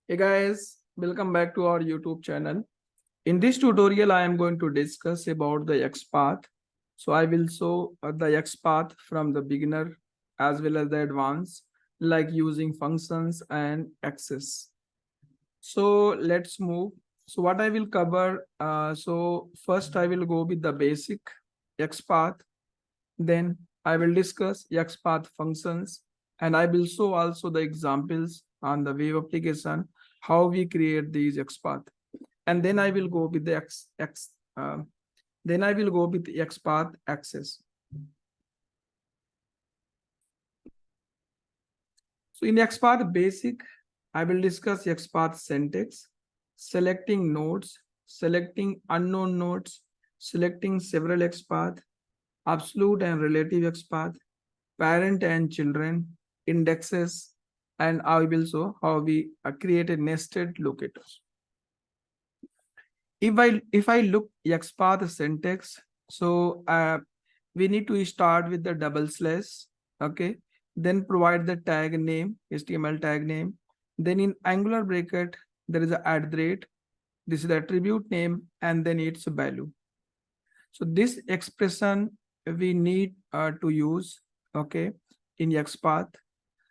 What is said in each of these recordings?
Hey guys, welcome back to our YouTube channel. In this tutorial, I am going to discuss about the XPath. So I will show the XPath from the beginner as well as the advanced, like using functions and axes. So let's move. So what I will cover, so first I will go with the basic XPath. Then I will discuss XPath functions, and I will show also the examples on the web application, how we create these XPath. And then I will go with the then I will go with the XPath Axes. So in XPath basic, I will discuss XPath syntax, selecting nodes, selecting unknown nodes, selecting several XPath, absolute and relative XPath, parent and children, indexes, and I will show how we create a nested locators. If I look XPath syntax, so we need to start with the double slash, okay, then provide the tag name, HTML tag name, then in angular bracket there is a @, this is the attribute name, and then its value. So this expression we need to use, okay, in XPath.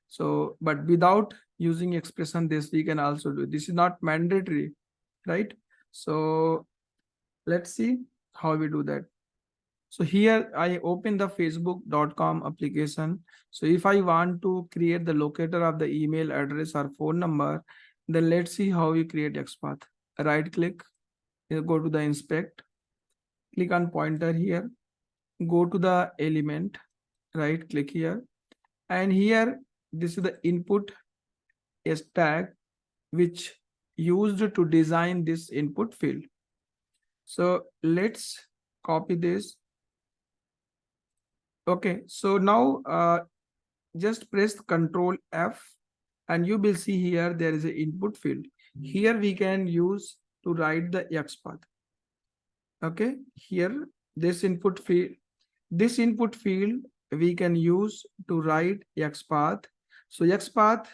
So but without using expression, this we can also do. This is not mandatory, right? So let's see how we do that. So here I open the facebook.com application. So if I want to create the locator of the email address or phone number, then let's see how we create XPath. Right click, go to the inspect, click on pointer here, go to the element, right click here, and here this is the input is tag which used to design this input field. So let's copy this. Okay, so now just press Control F and you will see here there is an input field. Here we can use to write the XPath. Okay, here this input field we can use to write XPath. So XPath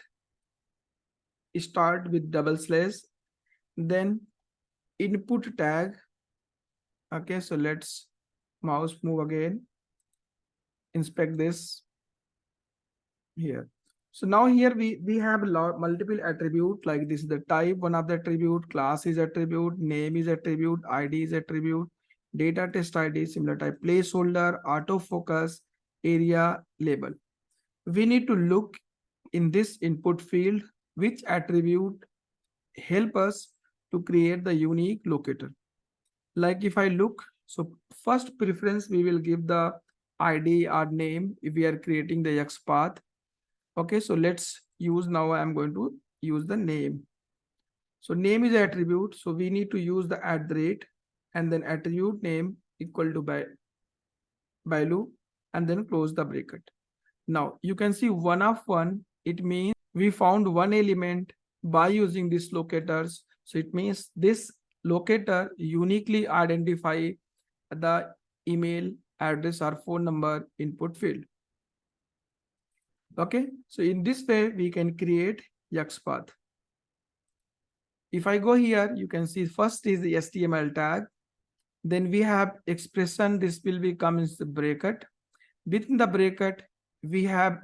start with double slash, then input tag. Okay, so let's mouse move again, inspect this here. So now here we have a lot multiple attribute, like this is the type, one of the attribute, class is attribute, name is attribute, ID is attribute, data test ID, similar type, placeholder, autofocus, area, label. We need to look in this input field which attribute help us to create the unique locator. Like if I look, so first preference we will give the ID or name if we are creating the XPath. Okay, so let's use now. I'm going to use the name. So name is attribute. So we need to use the @ and then attribute name equal to value and then close the bracket. Now you can see one of one. It means we found one element by using these locators. So it means this locator uniquely identify the email address or phone number input field. Okay, so in this way we can create XPath. If I go here, you can see first is the HTML tag, then we have expression. This will become in the bracket. Within the bracket we have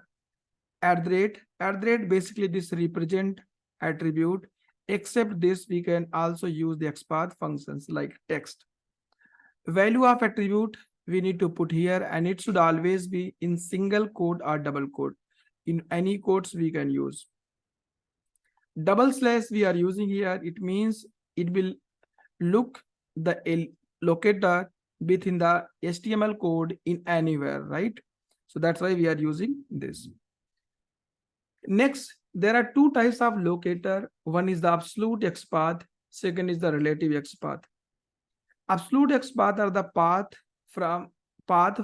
@. Basically this represent attribute. Except this, we can also use the XPath functions like text. Value of attribute we need to put here, and it should always be in single quote or double quote. In any quotes we can use. Double slash we are using here, it means it will look the locator within the HTML code in anywhere, right? So that's why we are using this. Next, there are two types of locator. One is the absolute XPath, second is the relative XPath. Absolute XPath are the path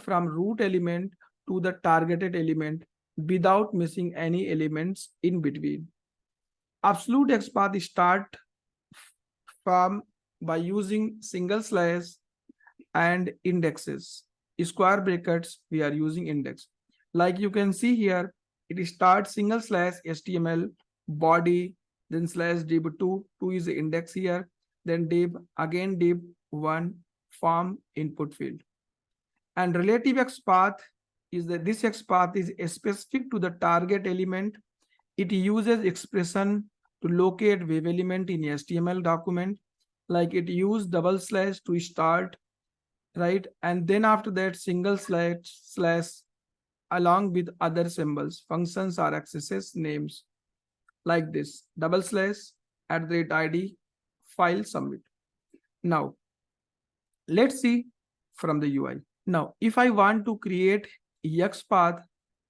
from root element to the targeted element without missing any elements in between. Absolute XPath start from by using single slash and indexes. Square brackets we are using index. Like you can see here, it starts single slash HTML body then slash div2, 2 is the index here, then div1 form input field. And relative XPath is that this XPath is specific to the target element. It uses expression to locate wave element in HTML document, like it use double slash to start, right? And then after that single slash along with other symbols, functions or accesses names, like this, double slash @ID file submit. Now let's see from the UI. Now if I want to create XPath,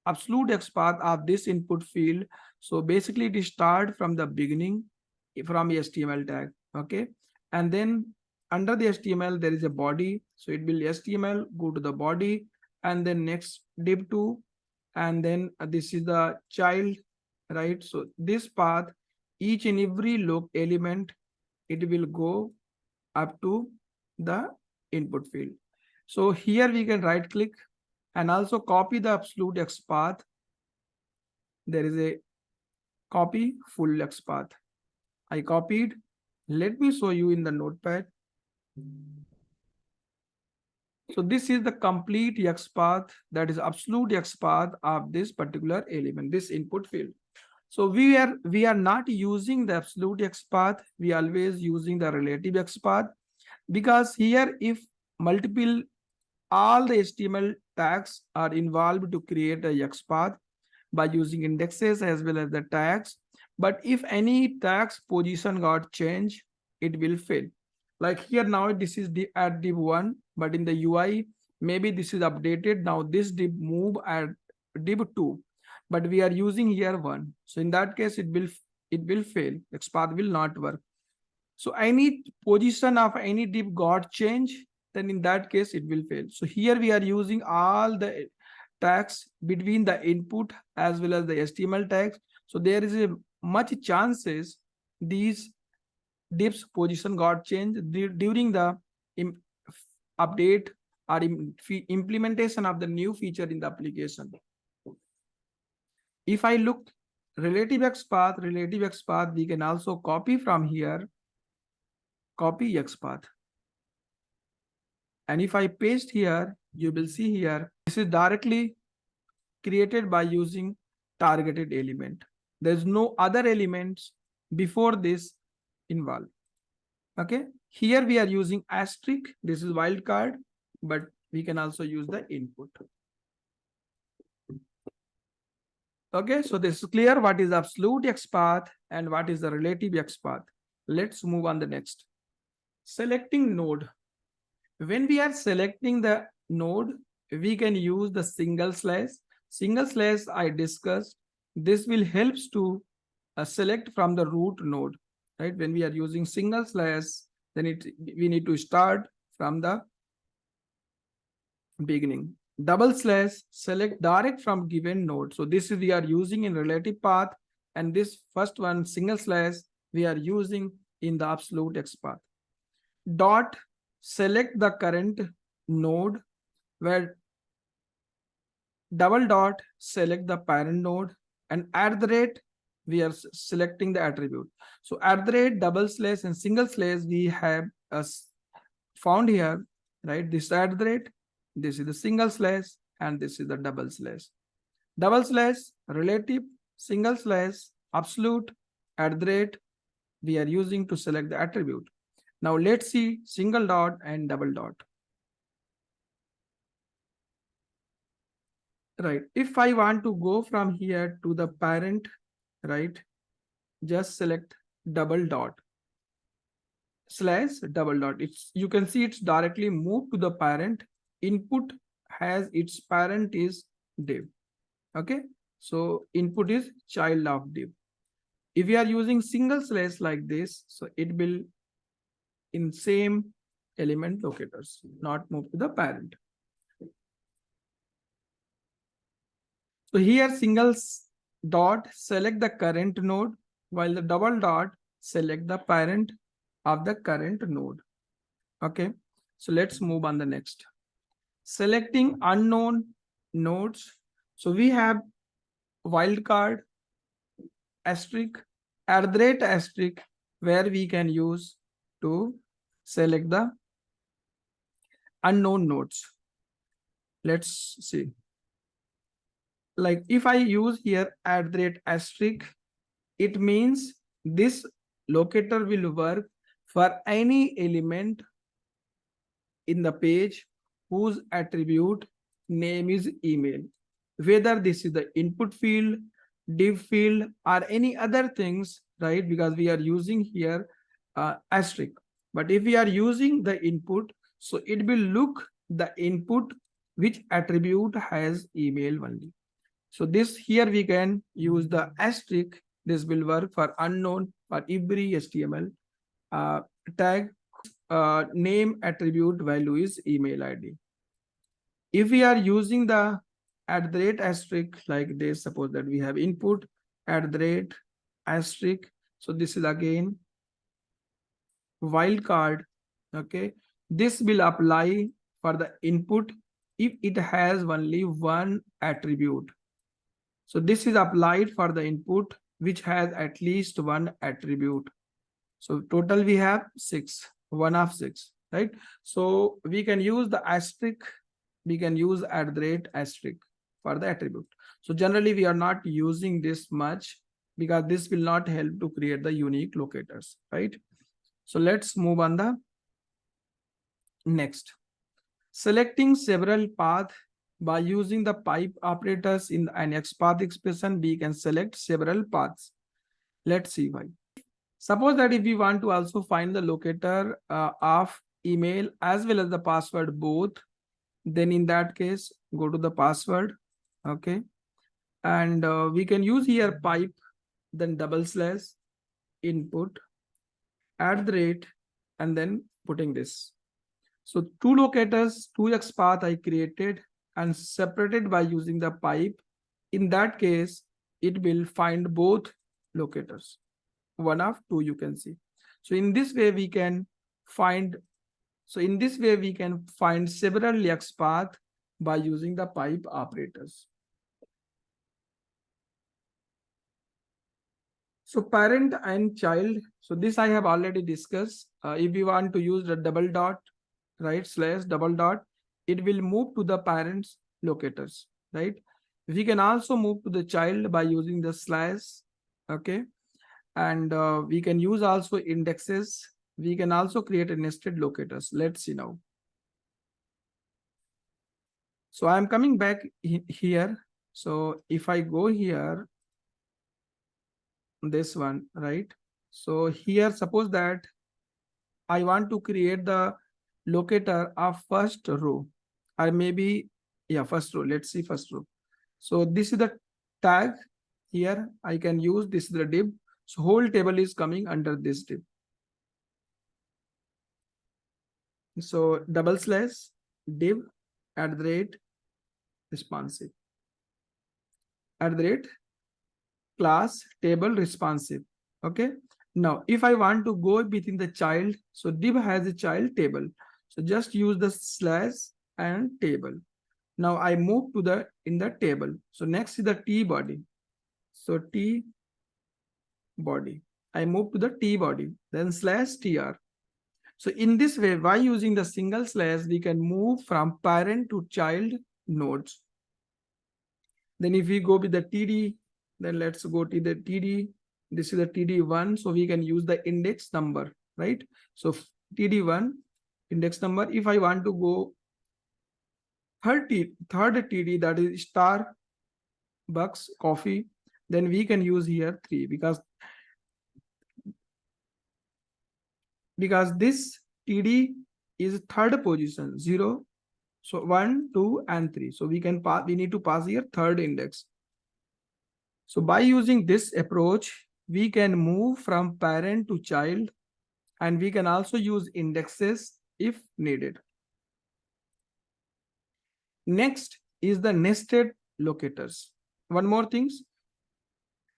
absolute XPath of this input field, so basically it start from the beginning from HTML tag, okay? And then under the HTML there is a body, so it will HTML, go to the body, and then next div2, and then this is the child, right? So this path, each and every element, it will go up to the input field. So here we can right click and also copy the absolute XPath. There is a copy full XPath. I copied. Let me show you in the notepad. So this is the complete XPath, that is absolute XPath of this particular element, this input field. So we are not using the absolute XPath. We always using the relative XPath, because here if multiple all the HTML tags are involved to create a XPath by using indexes as well as the tags. But if any tags position got changed, it will fail. Like here now this is at div1, but in the UI maybe this is updated. Now this div move at div2, but we are using here 1. So in that case it will fail. XPath will not work. So any position of any div got changed, then in that case it will fail. So here we are using all the tags between the input as well as the HTML tags. So there is a much chances these divs position got changed during the update or implementation of the new feature in the application. If I look relative XPath, we can also copy from here, copy XPath. And if I paste here, you will see here, this is directly created by using targeted element. There's no other elements before this involved. Okay, here we are using asterisk. This is wildcard, but we can also use the input. Okay, so this is clear what is absolute XPath and what is the relative XPath. Let's move on the next. Selecting node. When we are selecting the node, we can use the single slash. Single slash I discussed. This will helps to select from the root node, right? When we are using single slash, then we need to start from the beginning. Double slash select direct from given node. So this is we are using in relative path, and this first one single slash we are using in the absolute XPath. Dot select the current node, where double dot select the parent node, and at the rate we are selecting the attribute. So at the rate, double slash and single slash we have found here, right? This at the rate, this is the single slash, and this is the double slash. Double slash relative, single slash absolute, at the rate we are using to select the attribute. Now let's see single dot and double dot. Right, if I want to go from here to the parent, right, just select double dot slash double dot. It's, you can see it's directly moved to the parent. Input has its parent is div. Okay, so input is child of div. If we are using single slash like this, so it will in same element locators, not move to the parent. So here single dot select the current node, while the double dot select the parent of the current node. Okay, so let's move on the next. Selecting unknown nodes. So we have wildcard, asterisk, @* where we can use to select the unknown nodes. Let's see. Like if I use here @*, it means this locator will work for any element in the page whose attribute name is email, whether this is the input field, div field, or any other things, right? Because we are using here asterisk. But if we are using the input, so it will look the input which attribute has email only. So this here we can use the asterisk. This will work for unknown for every HTML tag. Name attribute value is email ID. If we are using the @* like this, suppose that we have input @*. So this is again wildcard. Okay, this will apply for the input if it has only one attribute. So this is applied for the input which has at least one attribute. So total we have 6, 1 of 6, right? So we can use the asterisk, we can use @* for the attribute. So generally we are not using this much because this will not help to create the unique locators, right? So let's move on the next. Selecting several paths by using the pipe operators in an XPath expression, we can select several paths. Let's see why. Suppose that if we want to also find the locator of email as well as the password both, then in that case, go to the password, okay? And we can use here pipe, then /, input, @, and then putting this. So 2 locators, 2 XPath I created and separated by using the pipe. In that case, it will find both locators. 1 of 2 you can see. So in this way we can find several XPath by using the pipe operators. So parent and child, so this I have already discussed. If you want to use the double dot, right, /, it will move to the parents locators, right? We can also move to the child by using the /, okay? And we can use also indexes. We can also create a nested locators. Let's see now. So I'm coming back here. So if I go here, this one, right? So here, suppose that I want to create the locator of first row, or maybe, yeah, first row. Let's see first row. So this is the tag here. I can use this is the div. So whole table is coming under this div. So /, div, @responsive, class table responsive. Okay. Now if I want to go within the child, so div has a child table. So just use the / and table. Now I move to the in the table. So next is the T body. So T body. I move to the T body, then /tr. So in this way, by using the single slash, we can move from parent to child nodes. Then if we go with the TD, then let's go to the TD. This is the TD1. So we can use the index number, right? So TD1 index number. If I want to go third TD, that is Starbucks coffee, then we can use here 3 because this TD is third position, 0. So 1, 2, and 3. So we need to pass here third index. So by using this approach, we can move from parent to child, and we can also use indexes if needed. Next is the nested locators. One more things,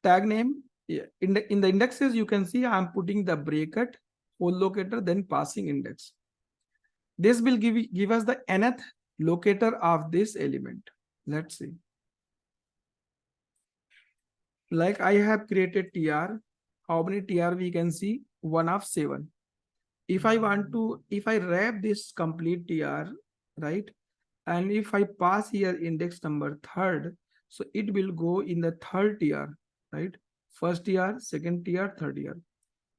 tag name. In the indexes, you can see I'm putting the bracket, whole locator, then passing index. This will give us the nth locator of this element. Let's see. Like I have created tr, how many TR we can see? 1 of 7. If I wrap this complete TR, right? And if I pass here index number third, so it will go in the third TR, right? First TR, second TR, third TR.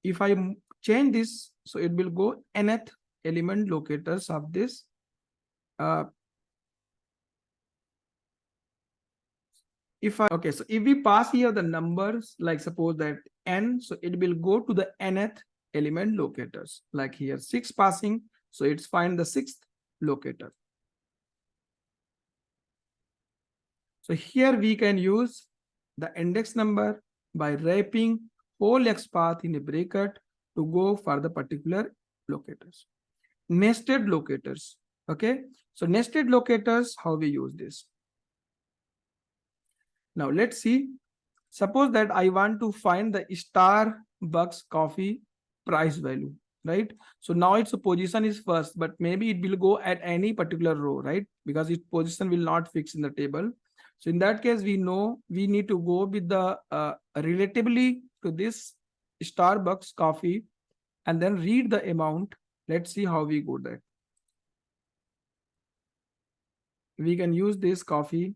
If I change this, so it will go nth element locators of this. Okay, so if we pass here the numbers, like suppose that n, so it will go to the nth element locators. Like here 6 passing, so it's find the 6th locator. So here we can use the index number by wrapping whole XPath in a bracket to go for the particular locators. Nested locators. Okay, so nested locators, how we use this. Now let's see. Suppose that I want to find the Starbucks coffee price value, right? So now its position is first, but maybe it will go at any particular row, right? Because its position will not fix in the table. So in that case, we know we need to go with the relatively to this Starbucks coffee and then read the amount. Let's see how we go that. We can use this coffee.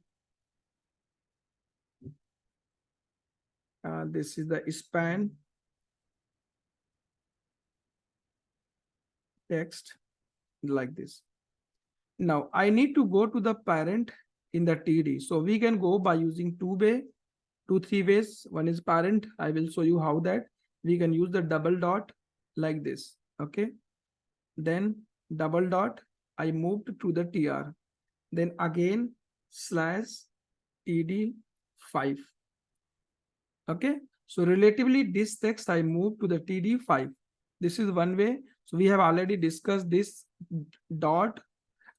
This is the span text like this. Now I need to go to the parent in the TD. So we can go by using three ways. One is parent. I will show you how that we can use the double dot like this. Okay. Then double dot, I moved to the TR. Then again slash TD5. Okay. So relatively this text I moved to the TD5. This is one way. So we have already discussed this dot.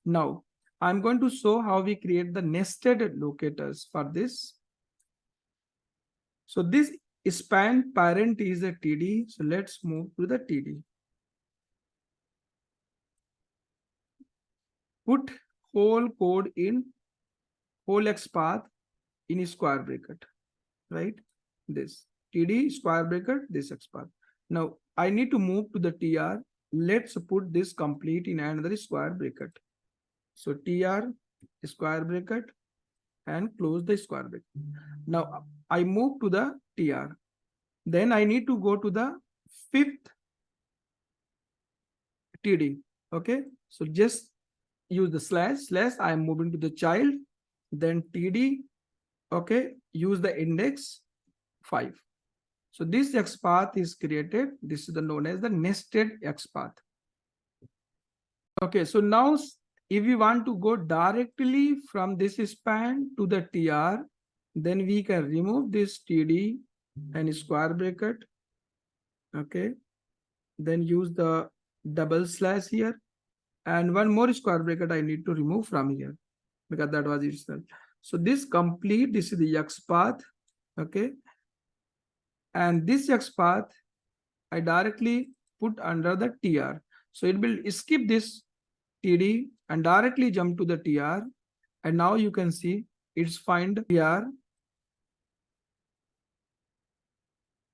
Now I'm going to show how we create the nested locators for this. So this span parent is a TD. So let's move to the TD. Put whole code in whole XPath in a square bracket, right? This TD square bracket, this XPath. Now I need to move to the TR. Let's put this complete in another square bracket. So TR square bracket and close the square bracket. Now I move to the TR. Then I need to go to the 5th TD. Okay, so just use the slash. I am moving to the child, then TD. Okay, use the index 5. So this XPath is created. This is the known as the nested XPath. Okay, so now if we want to go directly from this span to the TR, then we can remove this TD and square bracket. Okay, then use the double slash here, and one more square bracket I need to remove from here because that was itself. So this complete, this is the XPath. Okay, and this XPath I directly put under the TR. So it will skip this TD and directly jump to the TR. And now you can see it's find TR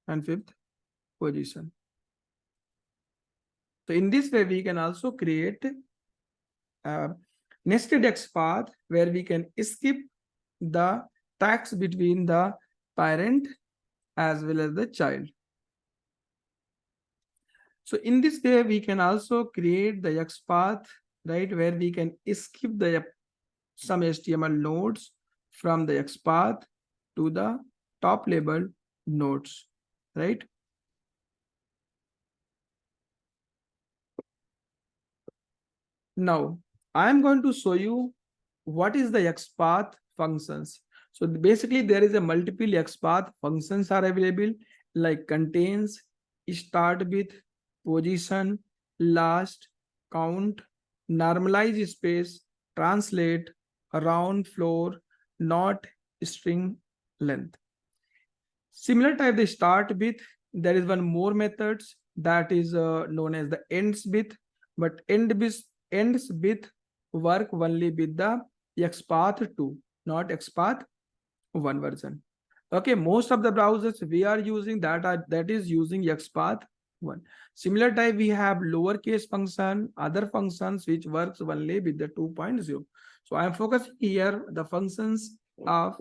and 5th position. So in this way, we can also create a nested XPath where we can skip the tags between the parent as well as the child. So in this way, we can also create the XPath, right, where we can skip the some HTML nodes from the XPath to the top level nodes, right? Now, I'm going to show you what is the XPath functions. So basically, there is a multiple XPath functions are available, like contains, start with, position, last, count, normalize space, translate, round floor, not string length. Similar type the start with, there is one more methods that is known as the ends with, but ends with work only with the XPath 2, not XPath 1 version. Okay, most of the browsers we are using that is using XPath 1. Similar type we have lowercase function, other functions which works only with the 2.0. So I am focusing here the functions of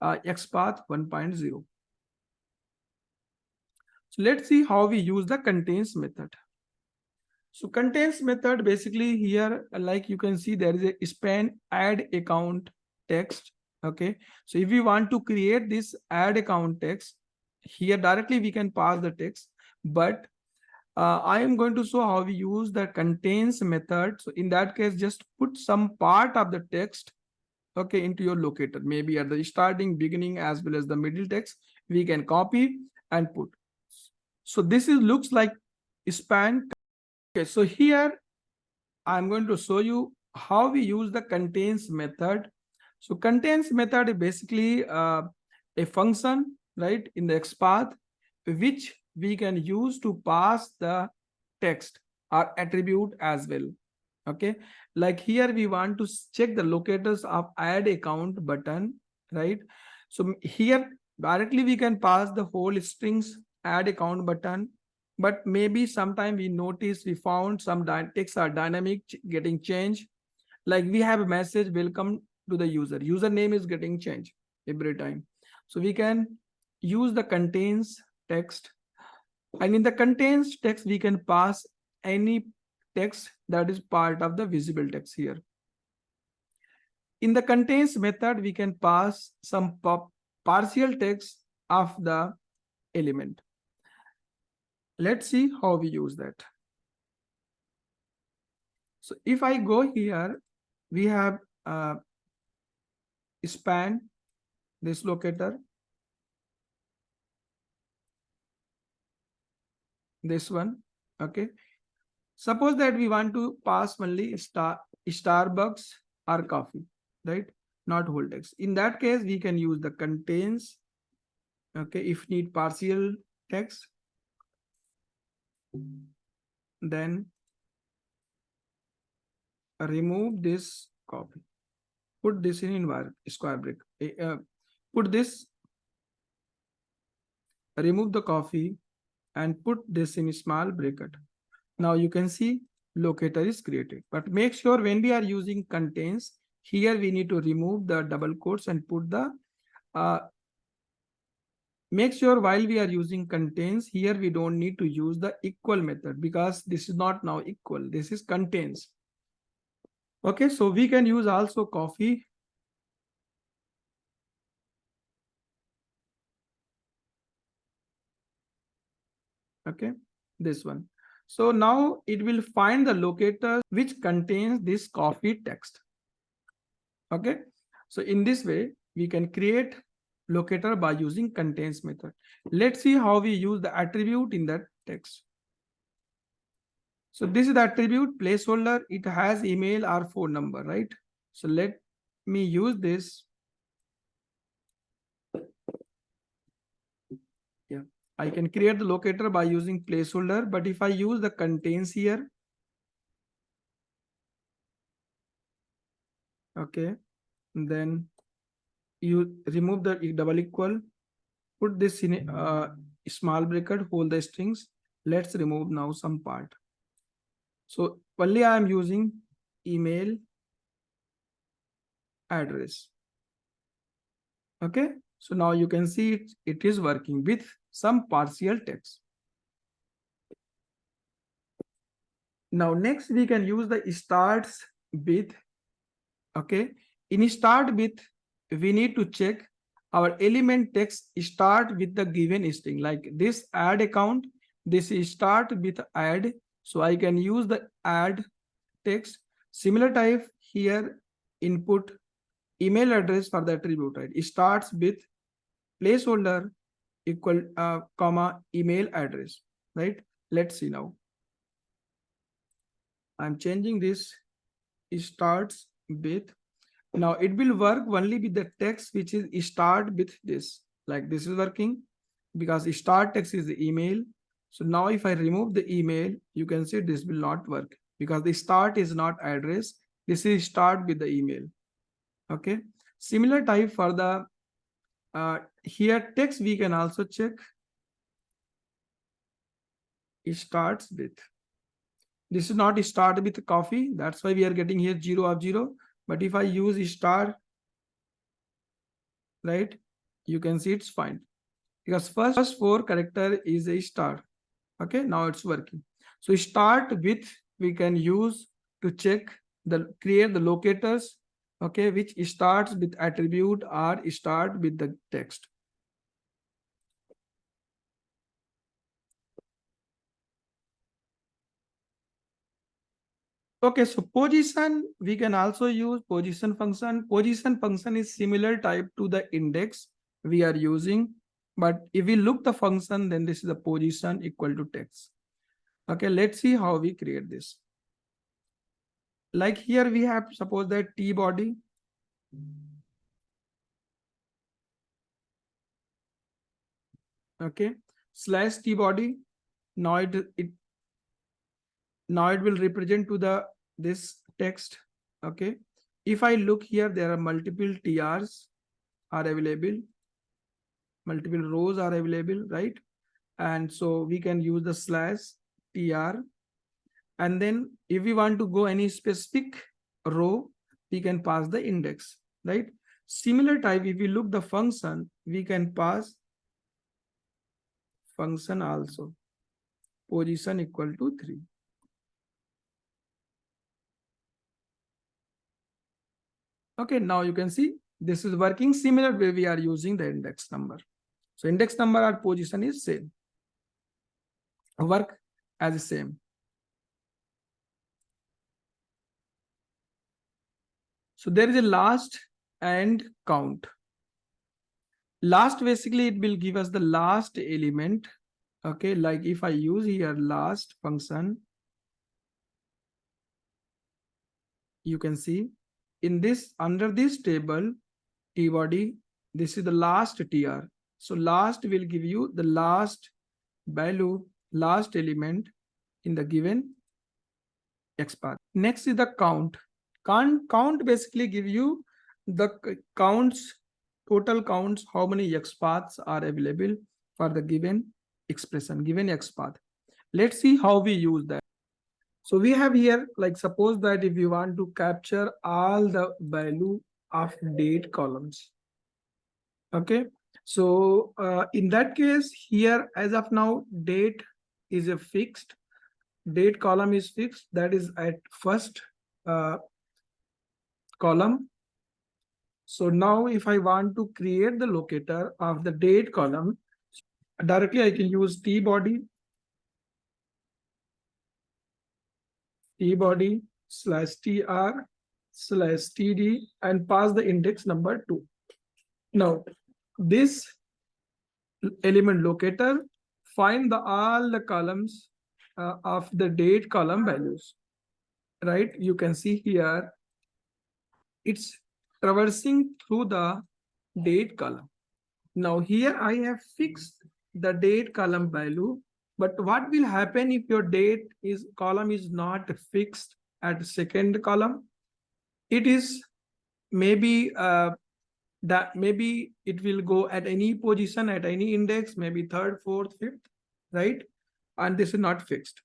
XPath 1.0. So let's see how we use the contains method. So contains method basically here, like you can see there is a span add account text. Okay, so if we want to create this add account text here directly, we can pass the text, but I am going to show how we use the contains method. So in that case, just put some part of the text, okay, into your locator, maybe at the starting, beginning, as well as the middle text. We can copy and put. So this is looks like span. Okay, so here I'm going to show you how we use the contains method. So contains method is basically a function, right, in the XPath, which we can use to pass the text or attribute as well. Okay, like here we want to check the locators of add account button, right? So here directly we can pass the whole strings add account button, but maybe sometime we notice we found some text are dynamic getting changed, like we have a message welcome to the username is getting changed every time. So we can use the contains text, and in the contains text we can pass any text that is part of the visible text here. In the contains method we can pass some partial text of the element. Let's see how we use that. So if I go here, we have span this locator, this one. Okay, suppose that we want to pass only Starbucks or coffee, right, not whole text. In that case we can use the contains. Okay, if need partial text, then remove this copy, put this in square break, put this, remove the coffee and put this in small bracket. Now you can see locator is created, but make sure when we are using contains here we need to remove the double quotes and put the make sure while we are using contains here we don't need to use the equal method, because this is not now equal, this is contains. Okay, so we can use also coffee. Okay, this one. So now it will find the locator which contains this coffee text. Okay, so in this way we can create locator by using contains method. Let's see how we use the attribute in that text. So this is the attribute placeholder. It has email or phone number, right? So let me use this. Yeah, I can create the locator by using placeholder, but if I use the contains here, okay, then you remove the double equal, put this in a small bracket, hold the strings. Let's remove now some part. So only I am using email address. Okay, so now you can see it is working with some partial text. Now next we can use the starts with. Okay, in start with we need to check our element text start with the given string, like this add account, this is start with add, so I can use the add text. Similar type here, input email address for the attribute, right? It starts with placeholder equal comma email address, right? Let's see now. I'm changing this, it starts with. Now it will work only with the text which is start with this, like this is working because start text is the email. So now if I remove the email, you can see this will not work because the start is not address, this is start with the email. Okay, similar type for the Here text we can also check. It starts with. This is not start with coffee. That's why we are getting here 0 of 0. But if I use star, right, you can see it's fine. Because first 4 character is a star. Okay, now it's working. So start with we can use to check create the locators, okay, which starts with attribute or start with the text. Okay, so position, we can also use position function. Position function is similar type to the index we are using. But if we look the function, then this is the position equal to text. Okay, let's see how we create this. Like here we have suppose that T body. Okay, slash T body. Now it will represent to the this text. Okay, if I look here, there are multiple TRs are available, multiple rows are available, right? And so we can use the slash TR, and then if we want to go any specific row, we can pass the index, right? Similar type, if we look the function, we can pass function also, position equal to 3. Okay, now you can see this is working similar way we are using the index number. So index number or position is same, work as the same. So there is a last and count. Last basically it will give us the last element. Okay, like if I use here last function, you can see in this under this table T body, this is the last TR. So last will give you the last value, last element in the given XPath. Next is the count. Count basically give you the counts, total counts, how many XPaths are available for the given expression, given XPath. Let's see how we use that. So we have here, like suppose that if you want to capture all the value of date columns. Okay, so in that case here as of now date is a fixed, date column is fixed, that is at first column. So now if I want to create the locator of the date column, directly I can use T body slash TR slash TD and pass the index number 2. Now this element locator find all the columns of the date column values, right? You can see here it's traversing through the date column. Now here I have fixed the date column value, but what will happen if your date is column is not fixed at second column? It is maybe that maybe it will go at any position at any index, maybe third, fourth, fifth, right? And this is not fixed.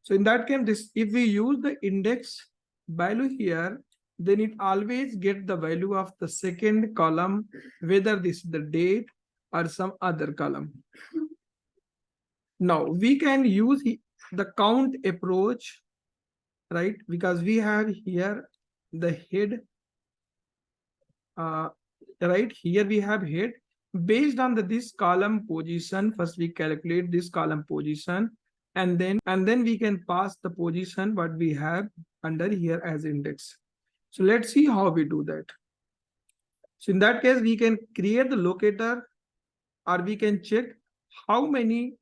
So in that case, this if we use the index value here, then it always get the value of the second column, whether this is the date or some other column. Now we can use the count approach, right? Because we have here the head, right? Here we have head. Based on this column position, first we calculate this column position, and then we can pass the position what we have under here as index. So let's see how we do that. So in that case, we can create the locator, or we can check how many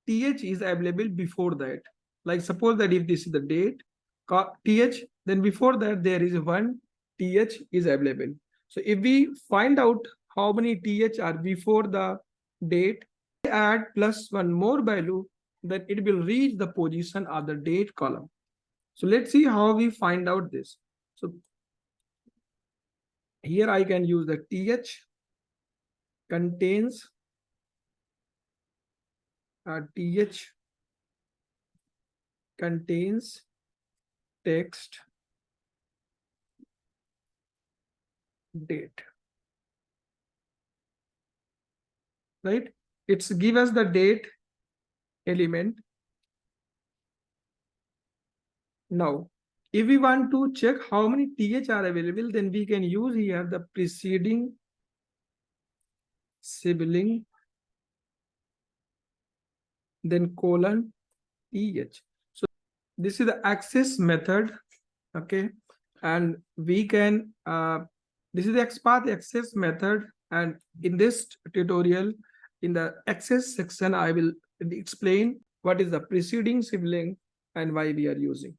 th is available before that. Like suppose that if this is the date th, then before that there is one th is available. So if we find out how many th are before the date, add plus one more value, then it will reach the position of the date column. So let's see how we find out this. So here I can use the th. contains th contains text date, right? It's give us the date element. Now, if we want to check how many th are available, then we can use here the preceding sibling, then colon th. So this is the access method, okay? And we can, this is the XPath access method. And in this tutorial, in the access section, I will explain what is the preceding sibling and why we are using.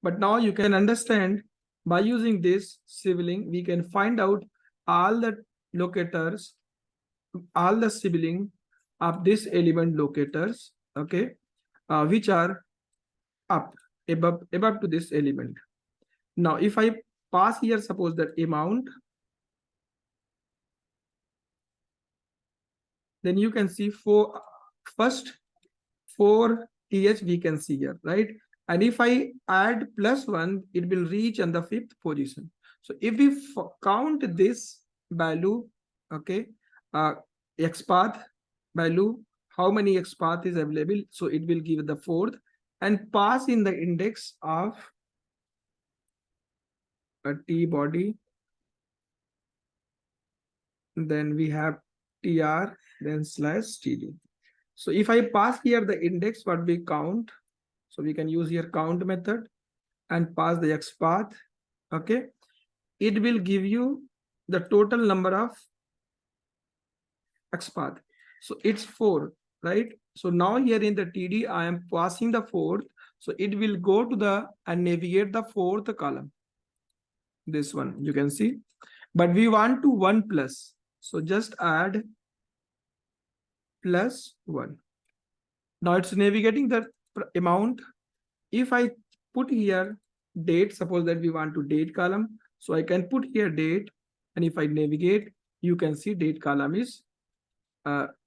But now you can understand by using this sibling, we can find out all the locators, all the sibling of this element locators, okay, which are up above to this element. Now, if I pass here, suppose that amount, then you can see for first 4 th we can see here, right? And if I add +1, it will reach on the 5th position. So if we count this value, okay, XPath value, how many XPath is available? So it will give the 4th and pass in the index of a T body. Then we have TR, then /TD. So if I pass here the index, what we count, so we can use here count method and pass the XPath, okay? It will give you the total number of XPath. So it's 4, right? So now here in the TD, I am passing the 4th. So it will go to the and navigate the 4th column. This one, you can see. But we want to 1 plus. So just add +1. Now it's navigating the amount. If I put here date, suppose that we want to date column, so I can put here date, and if I navigate, you can see date column is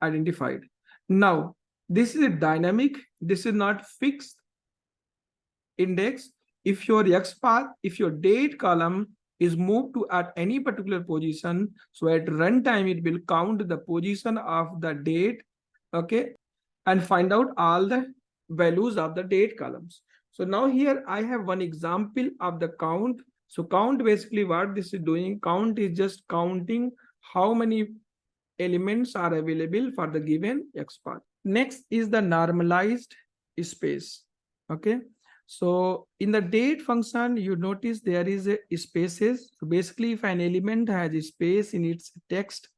identified. Now this is a dynamic, this is not fixed index. If your XPath, if your date column is moved to at any particular position, so at runtime it will count the position of the date, okay, and find out all the values of the date columns. So now here I have one example of the count. So count, basically what this is doing, count is just counting how many elements are available for the given XPath. Next is the normalized space, okay? So in the date function, you notice there is a spaces. So basically if an element has a space in its text,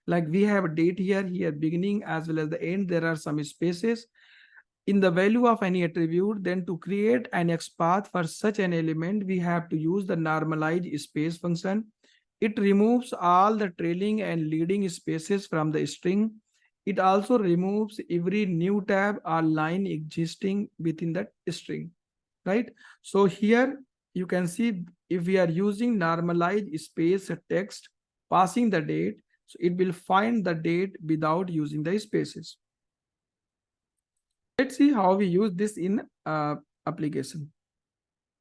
like we have a date here beginning as well as the end, there are some spaces in the value of any attribute. Then to create an XPath for such an element, we have to use the normalize space function. It removes all the trailing and leading spaces from the string. It also removes every new tab or line existing within that string, right? So here you can see if we are using normalize space text passing the date, so it will find the date without using the spaces. Let's see how we use this in application.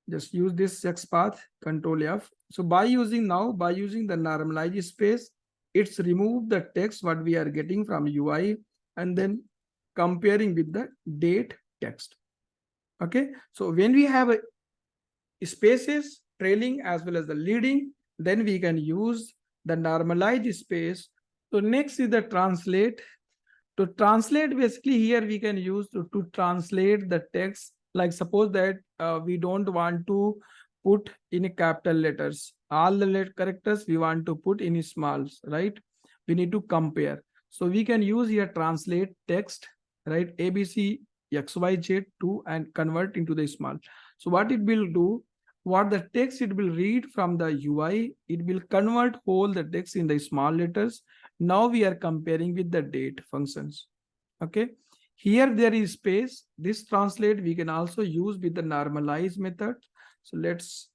Just use this XPath, Control F. So by using the normalize space, it's remove the text what we are getting from UI and then comparing with the date text. Okay, so when we have a spaces trailing as well as the leading, then we can use the normalize space. So next is the translate. To translate, basically here we can use to translate the text. Like suppose that we don't want to put in capital letters, all the characters we want to put in smalls, right? We need to compare. So we can use here translate text, right? ABC XYZ to and convert into the small. So what it will do, what the text it will read from the UI, it will convert whole the text in the small letters. Now we are comparing with the date functions. Okay, here there is space. This translate we can also use with the normalize method. So let's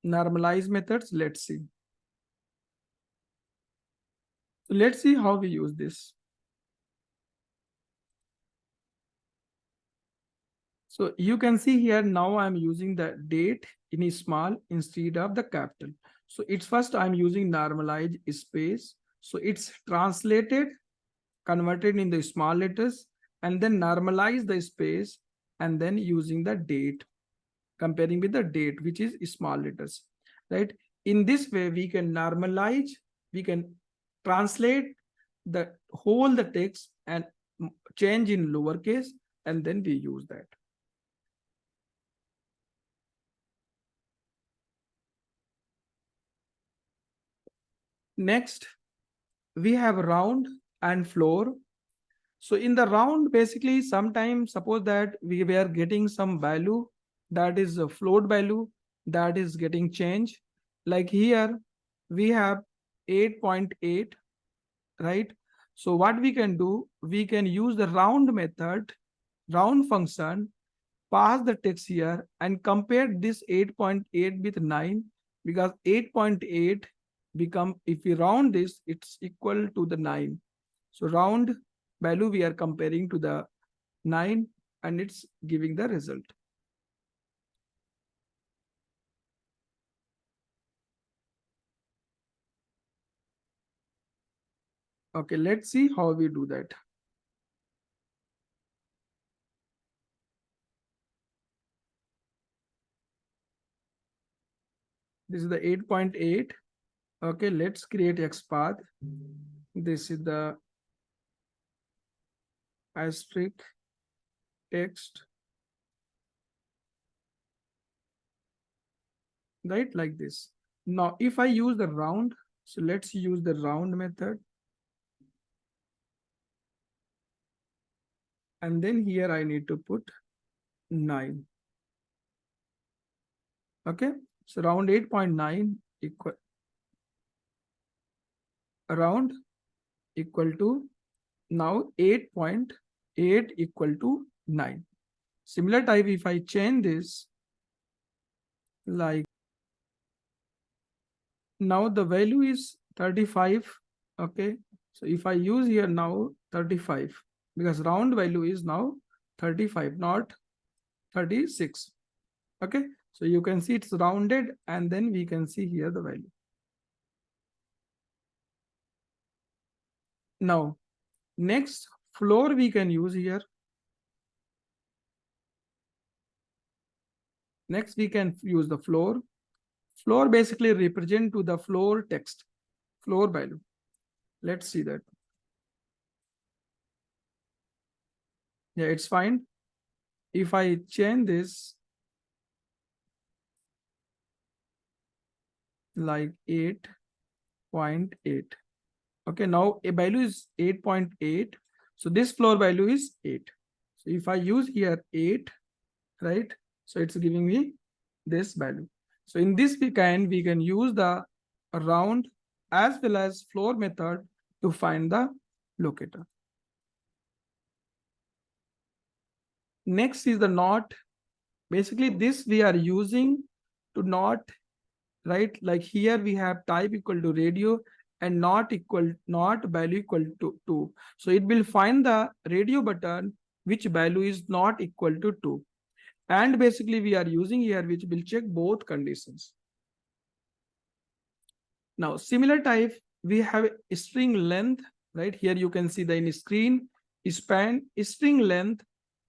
normalize methods. Let's see. So let's see how we use this. So you can see here now I'm using the date in a small instead of the capital. So it's first I'm using normalize space. So it's translated, converted in the small letters, and then normalize the space, and then using the date, comparing with the date, which is small letters, right? In this way, we can normalize, we can translate the whole the text and change in lowercase, and then we use that. Next, we have round and floor. So in the round, basically, sometimes suppose that we were getting some value that is a float value that is getting changed. Like here, we have 8.8, right? So what we can do, we can use the round method, round function, pass the text here and compare this 8.8 with 9, because 8.8 become, if we round this, it's equal to the 9. So round value we are comparing to the 9, and it's giving the result. Okay, let's see how we do that. This is the 8.8. Okay, let's create XPath. This is the asterisk text, right? Like this. Now, if I use the round, so let's use the round method. And then here I need to put 9. Okay, so round 8.9 equal, around equal to, now 8.8 equal to 9. Similar type, if I change this, like now the value is 35. Okay, so if I use here now 35, because round value is now 35, not 36. Okay, so you can see it's rounded, and then we can see here the value. Now, next floor we can use here. Next, we can use the floor. Floor basically represent to the floor text, floor value. Let's see that. Yeah, it's fine. If I change this like 8.8. Okay, now a value is 8.8. So this floor value is 8. So if I use here 8, right? So it's giving me this value. So in this we can use the round as well as floor method to find the locator. Next is the not. Basically, this we are using to not, right? Like here we have type equal to radio and not value equal to 2. So it will find the radio button which value is not equal to 2. And basically we are using here which will check both conditions. Now, similar type, we have a string length, right? Here you can see the in screen span string length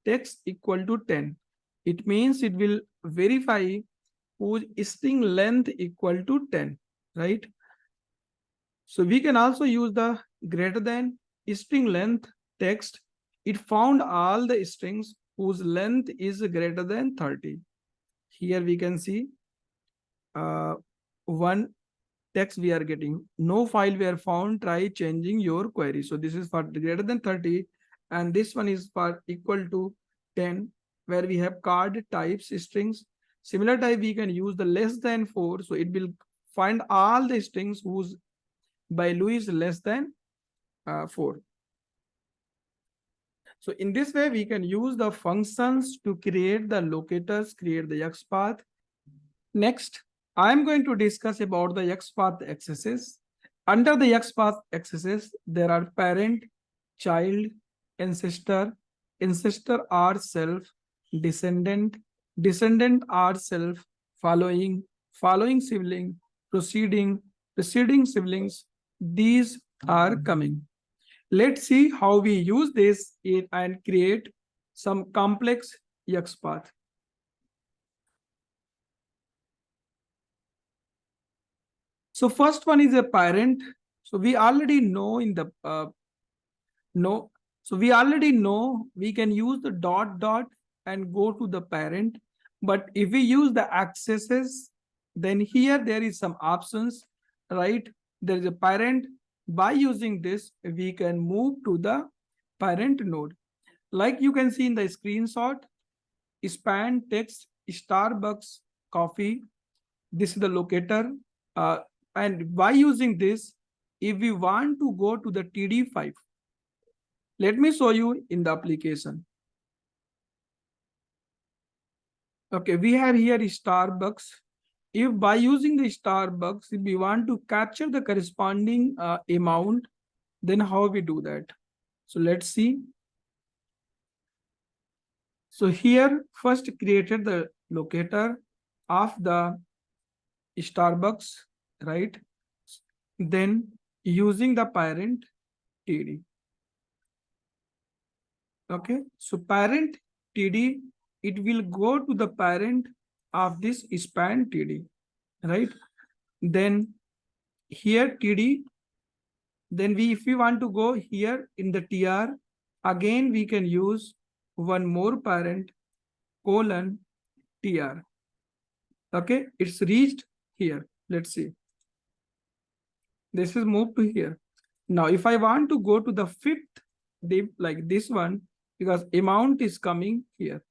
text equal to 10. It means it will verify whose string length equal to 10, right? So we can also use the greater than string length text. It found all the strings whose length is greater than 30. Here we can see one text we are getting. No file were found, try changing your query. So this is for greater than 30, and this one is for equal to 10, where we have card types strings. Similar type we can use the less than 4. So it will find all the strings whose value is less than 4. So in this way, we can use the functions to create the locators, create the XPath. Next, I'm going to discuss about the XPath accesses. Under the XPath axes, there are parent, child, ancestor, ancestor are self, descendant, descendant are self, following, following sibling, proceeding, preceding siblings. These are coming. Let's see how we use this and create some complex XPath. So first one is a parent. So we already know in the no. So we already know we can use the dot dot and go to the parent. But if we use the accesses, then here there is some options, right? There is a parent. By using this, we can move to the parent node. Like you can see in the screenshot, span text, Starbucks, coffee. This is the locator. And by using this, if we want to go to the TD5, let me show you in the application. Okay, we have here Starbucks. If by using the Starbucks, if we want to capture the corresponding amount, then how we do that? So let's see. So here first created the locator of the Starbucks, right? Then using the parent TD. Okay, so parent TD, it will go to the parent of this span TD, right? Then here TD, then if we want to go here in the TR, again we can use one more parent colon TR. Okay, it's reached here. Let's see. This is moved to here. Now, if I want to go to the fifth div like this one, because amount is coming here,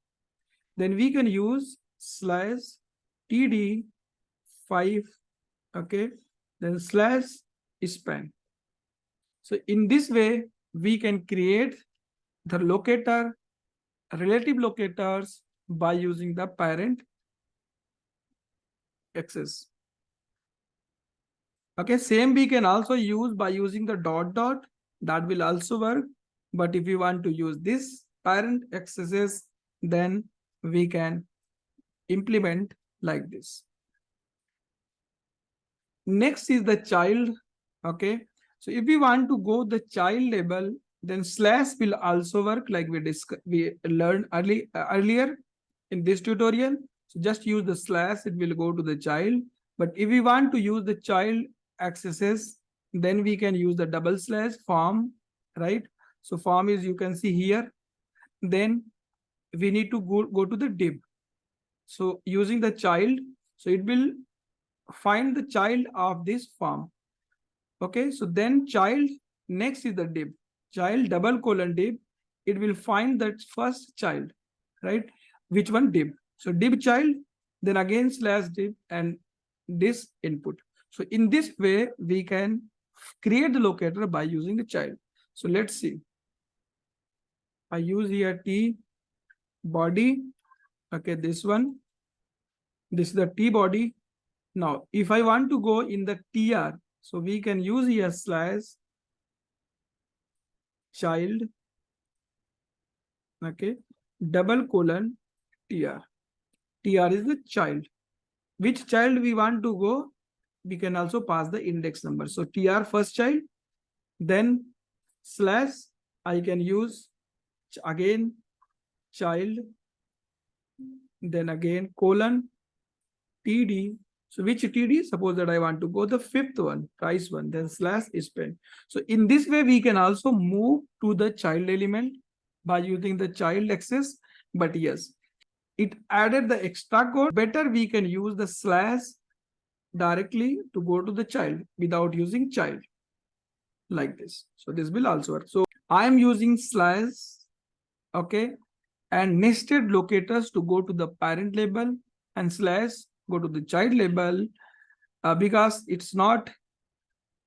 then we can use slash TD 5, okay, then slash span. So in this way, we can create the locator, relative locators by using the parent axis. Okay, same we can also use by using the dot dot, that will also work. But if you want to use this parent accesses, then we can implement like this. Next is the child. Okay, so if we want to go the child label, then slash will also work, like we learned earlier in this tutorial. So just use the slash, it will go to the child. But if we want to use the child accesses, then we can use the double slash form, right? So form is, you can see here. Then we need to go to the div. So using the child, so it will find the child of this form. Okay, so then child, next is the div. Child double colon div, it will find that first child, right? Which one? Div. So div child, then again slash div and this input. So in this way, we can create the locator by using the child. So let's see. I use here T body. Okay, this one. This is the T body. Now, if I want to go in the TR, so we can use here slash child, okay, double colon TR. TR is the child. Which child we want to go, we can also pass the index number. So TR first child, then slash, I can use again child, then again colon TD. So which TD? Suppose that I want to go the fifth one, price one, then slash spend. So in this way, we can also move to the child element by using the child access. But yes, it added the extra code. Better we can use the slash directly to go to the child without using child like this. So this will also work. So I am using slash, okay, and nested locators to go to the parent label and slash go to the child label because it's not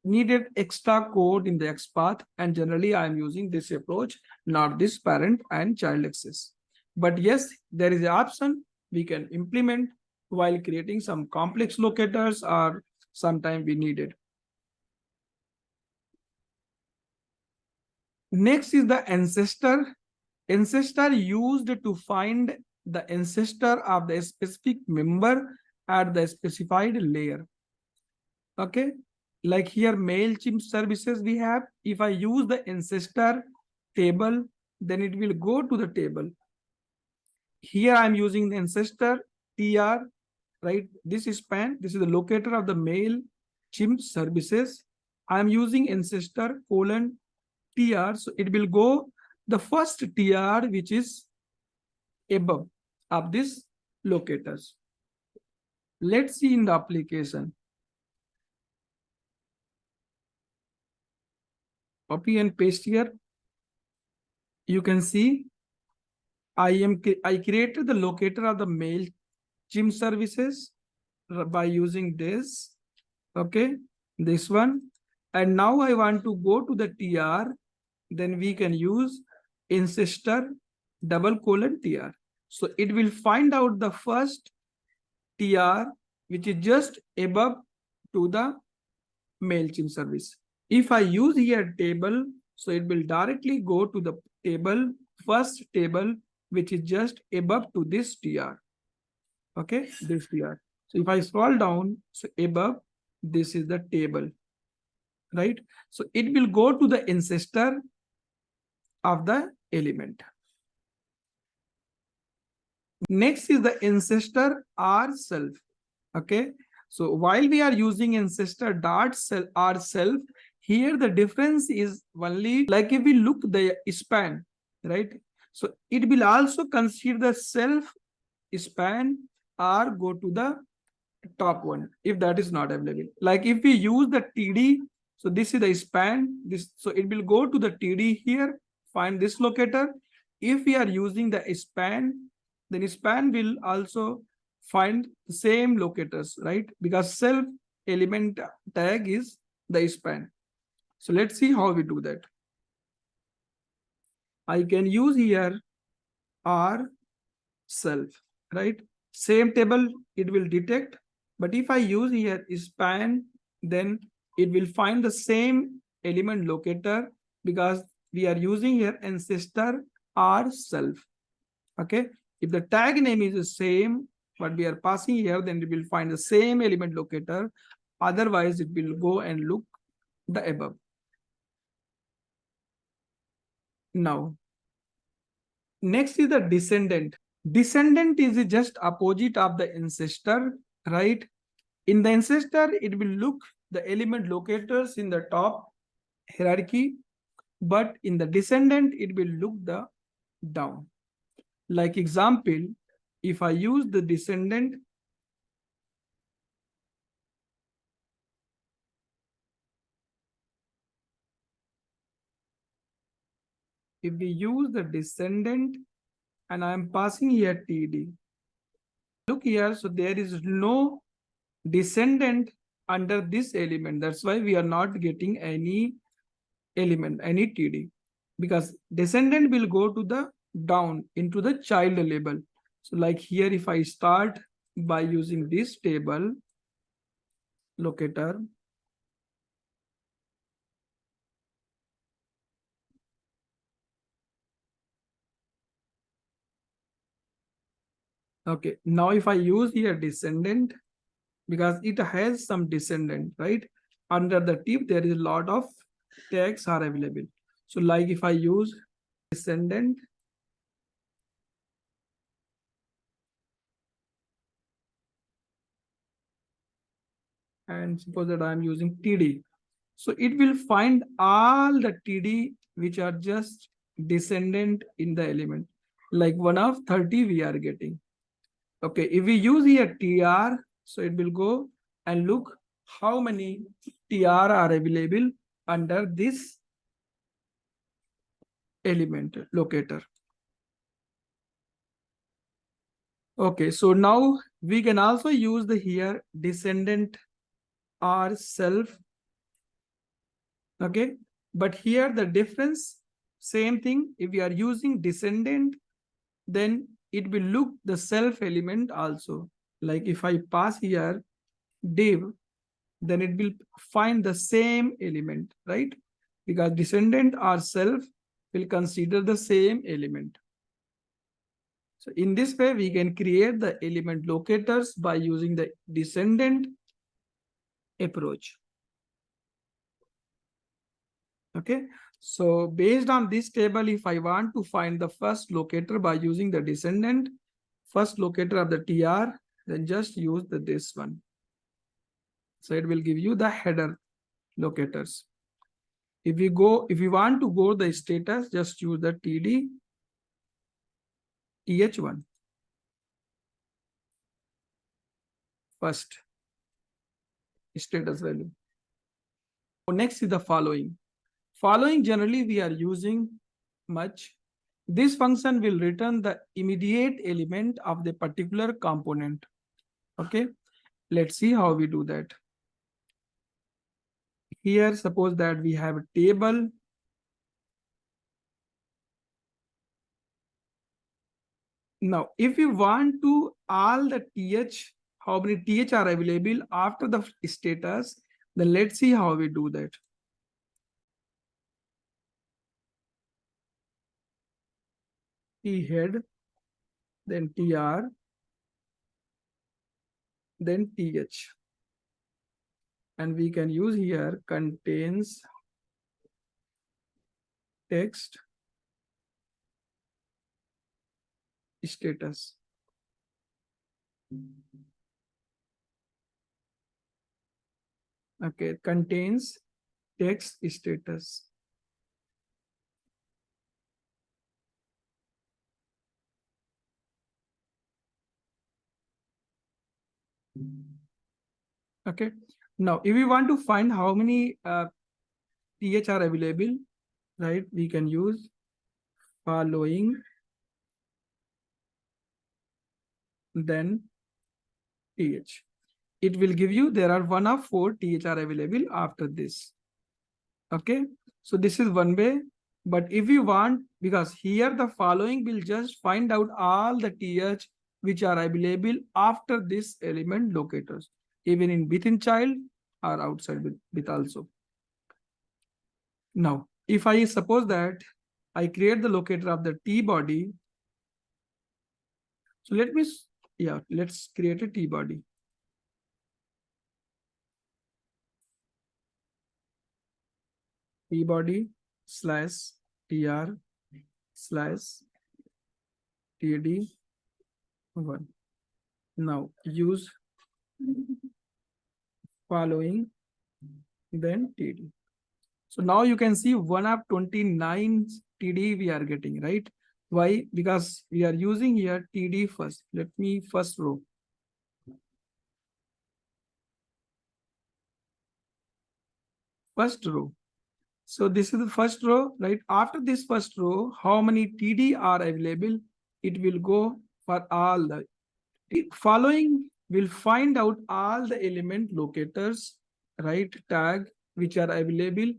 needed extra code in the XPath, and generally I am using this approach, not this parent and child access. But yes, there is an option we can implement while creating some complex locators, or sometime we need it. Next is the ancestor. Ancestor used to find the ancestor of the specific member at the specified layer. Okay, like here MailChimp services we have. If I use the ancestor table, then it will go to the table. Here I'm using the ancestor tr, right? This is span. This is the locator of the MailChimp services. I'm using ancestor colon tr, so it will go the first tr which is above of this locators. Let's see in the application. Copy and paste here. You can see I created the locator of the MailChimp services by using this. Okay, this one. And now I want to go to the tr, then we can use ancestor double colon tr. So it will find out the first tr which is just above to the MailChimp service. If I use here table, so it will directly go to the table, first table, which is just above to this tr. Okay, this tr. So if I scroll down, so above, this is the table, right? So it will go to the ancestor of the element. Next is the ancestor r self. Okay, so while we are using ancestor dot self r self, here the difference is only like if we look the span, right? So it will also consider the self span or go to the top one if that is not available. Like if we use the td, so this is the span, this, so it will go to the td here, find this locator. If we are using the span, then span will also find the same locators, right? Because self element tag is the span. So let's see how we do that. I can use here r self, right? Same table it will detect, but if I use here span, then it will find the same element locator because we are using here ancestor r self. Okay, if the tag name is the same but we are passing here, then it will find the same element locator. Otherwise it will go and look the above. Now next is the descendant. Descendant is just opposite of the ancestor, right? In the ancestor, it will look the element locators in the top hierarchy, but in the descendant, it will look the down. Like example, if I use the descendant, if we use the descendant and I am passing here TD, look here, so there is no descendant under this element. That's why we are not getting any element, any TD, because descendant will go to the down into the child label. So like here, if I start by using this table locator, okay, now if I use here descendant, because it has some descendant, right? Under the tip, there is a lot of tags are available. So like if I use descendant, and suppose that I'm using TD, so it will find all the TD which are just descendant in the element. Like 1 of 30 we are getting. Okay, if we use here TR, so it will go and look how many TR are available under this element locator. Okay, so now we can also use the here descendant R self. Okay, but here the difference, same thing. If we are using descendant, then it will look the self element also. Like if I pass here div, then it will find the same element, right? Because descendant are self, will consider the same element. So in this way, we can create the element locators by using the descendant approach. Okay, so based on this table, if I want to find the first locator by using the descendant, first locator of the TR, then just use this one. So it will give you the header locators. If you want to go the status, just use the TD TH1 first status value. Next is the following. Following generally we are using much. This function will return the immediate element of the particular component. Okay, let's see how we do that. Here, suppose that we have a table. Now, if you want to all the TH, how many TH are available after the status, then let's see how we do that. T head, then TR, then TH. And we can use here contains text status. Okay, contains text status. Okay, now if we want to find how many TH are available, right, we can use following, then TH. It will give you there are 1 of 4 TH are available after this. Okay, so this is one way. But if you want, because here the following will just find out all the TH which are available after this element locators, even in within child or outside with also. Now, if I suppose that I create the locator of the T body, so let's create a T body. T body slash TR slash TD1. Now use following, then TD. So now you can see 1 of 29 TD we are getting, right? Why? Because we are using here TD first. Let me first row. First row. So this is the first row, right? After this first row, how many TD are available? It will go for all the following will find out all the element locators, right, tag which are available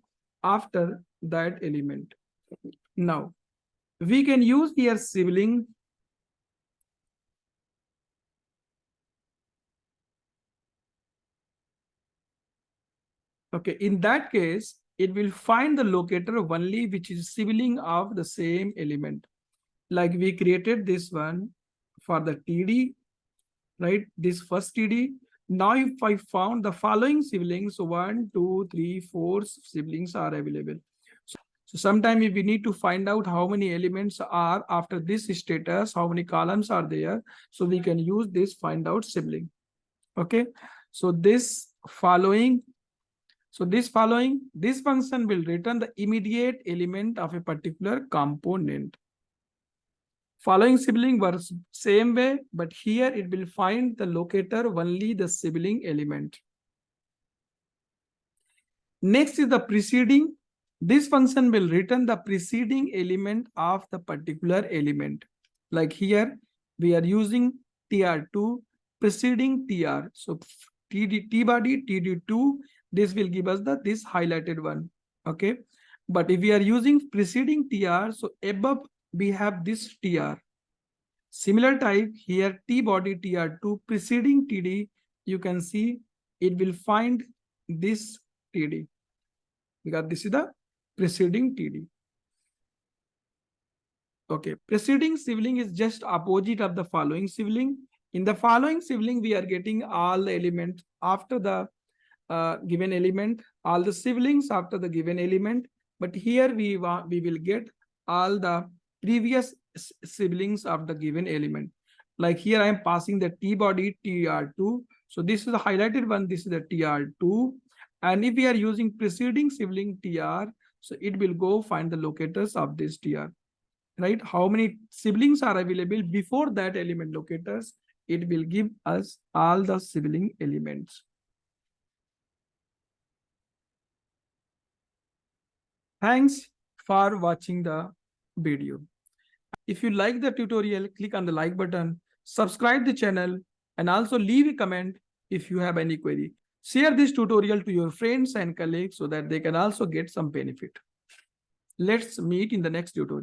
after that element. Now we can use here sibling. Okay, in that case it will find the locator only which is sibling of the same element. Like we created this one for the TD, right? This first TD. Now, if I found the following siblings, so 1, 2, 3, 4 siblings are available. So sometime if we need to find out how many elements are after this status, how many columns are there, so we can use this find out sibling. Okay. So this following, this function will return the immediate element of a particular component. Following sibling works same way, but here it will find the locator only the sibling element. Next is the preceding. This function will return the preceding element of the particular element. Like here, we are using TR2 preceding TR. So T body, TD2, this will give us this highlighted one. Okay. But if we are using preceding TR, so above we have this TR. Similar type here, T body TR2 preceding TD, you can see it will find this TD because this is the preceding TD. Okay, preceding sibling is just opposite of the following sibling. In the following sibling, we are getting all the elements after the given element, all the siblings after the given element. But here we will get all the previous siblings of the given element. Like here I am passing the T body TR2. So this is the highlighted one. This is the TR2. And if we are using preceding sibling TR, so it will go find the locators of this TR. Right? How many siblings are available before that element locators? It will give us all the sibling elements. Thanks for watching the video. If you like the tutorial, click on the like button, subscribe the channel, and also leave a comment if you have any query. Share this tutorial to your friends and colleagues so that they can also get some benefit. Let's meet in the next tutorial.